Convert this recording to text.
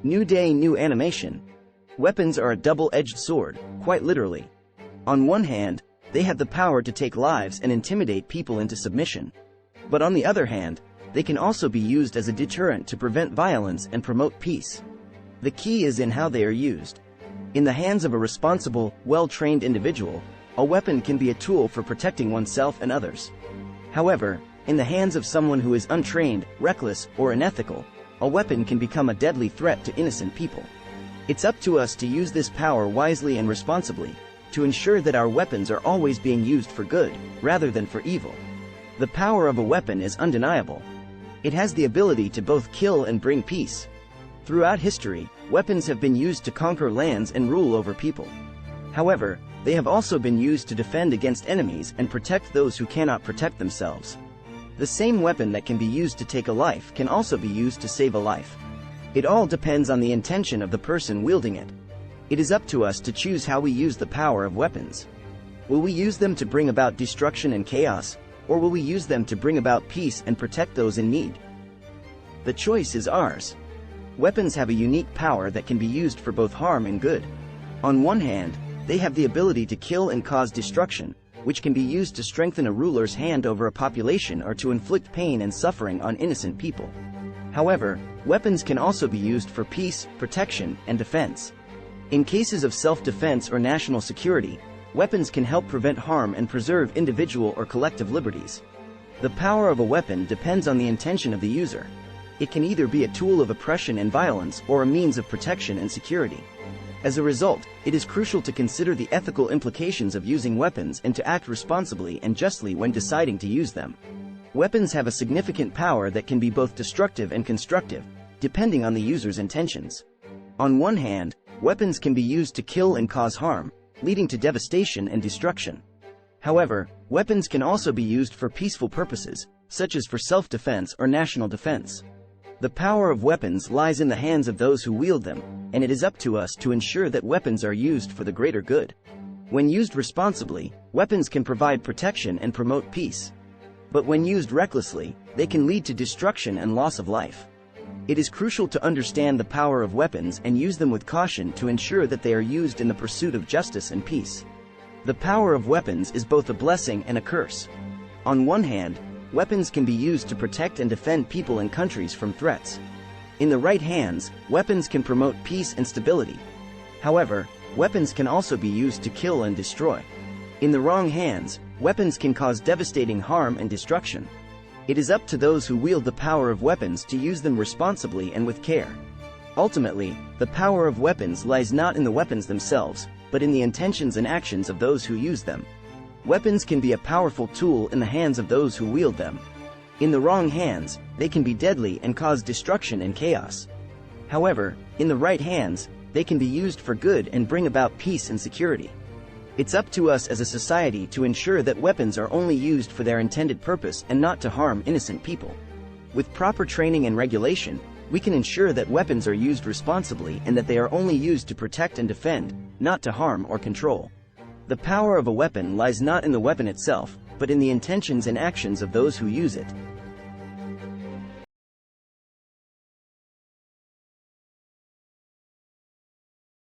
New day, new animation. Weapons are a double-edged sword, quite literally. On one hand, they have the power to take lives and intimidate people into submission. But on the other hand, they can also be used as a deterrent to prevent violence and promote peace. The key is in how they are used. In the hands of a responsible, well-trained individual, a weapon can be a tool for protecting oneself and others. However, in the hands of someone who is untrained, reckless, or unethical, a weapon can become a deadly threat to innocent people. It's up to us to use this power wisely and responsibly, to ensure that our weapons are always being used for good, rather than for evil. The power of a weapon is undeniable. It has the ability to both kill and bring peace. Throughout history, weapons have been used to conquer lands and rule over people. However, they have also been used to defend against enemies and protect those who cannot protect themselves. The same weapon that can be used to take a life can also be used to save a life. It all depends on the intention of the person wielding it. It is up to us to choose how we use the power of weapons. Will we use them to bring about destruction and chaos, or will we use them to bring about peace and protect those in need? The choice is ours. Weapons have a unique power that can be used for both harm and good. On one hand, they have the ability to kill and cause destruction, which can be used to strengthen a ruler's hand over a population or to inflict pain and suffering on innocent people. However, weapons can also be used for peace, protection, and defense. In cases of self-defense or national security, weapons can help prevent harm and preserve individual or collective liberties. The power of a weapon depends on the intention of the user. It can either be a tool of oppression and violence or a means of protection and security. As a result, it is crucial to consider the ethical implications of using weapons and to act responsibly and justly when deciding to use them. Weapons have a significant power that can be both destructive and constructive, depending on the user's intentions. On one hand, weapons can be used to kill and cause harm, leading to devastation and destruction. However, weapons can also be used for peaceful purposes, such as for self-defense or national defense. The power of weapons lies in the hands of those who wield them, and it is up to us to ensure that weapons are used for the greater good. When used responsibly, weapons can provide protection and promote peace. But when used recklessly, they can lead to destruction and loss of life. It is crucial to understand the power of weapons and use them with caution to ensure that they are used in the pursuit of justice and peace. The power of weapons is both a blessing and a curse. On one hand, weapons can be used to protect and defend people and countries from threats. In the right hands, weapons can promote peace and stability. However, weapons can also be used to kill and destroy. In the wrong hands, weapons can cause devastating harm and destruction. It is up to those who wield the power of weapons to use them responsibly and with care. Ultimately, the power of weapons lies not in the weapons themselves, but in the intentions and actions of those who use them. Weapons can be a powerful tool in the hands of those who wield them. In the wrong hands, they can be deadly and cause destruction and chaos. However, in the right hands, they can be used for good and bring about peace and security. It's up to us as a society to ensure that weapons are only used for their intended purpose and not to harm innocent people. With proper training and regulation, we can ensure that weapons are used responsibly and that they are only used to protect and defend, not to harm or control. The power of a weapon lies not in the weapon itself, but in the intentions and actions of those who use it.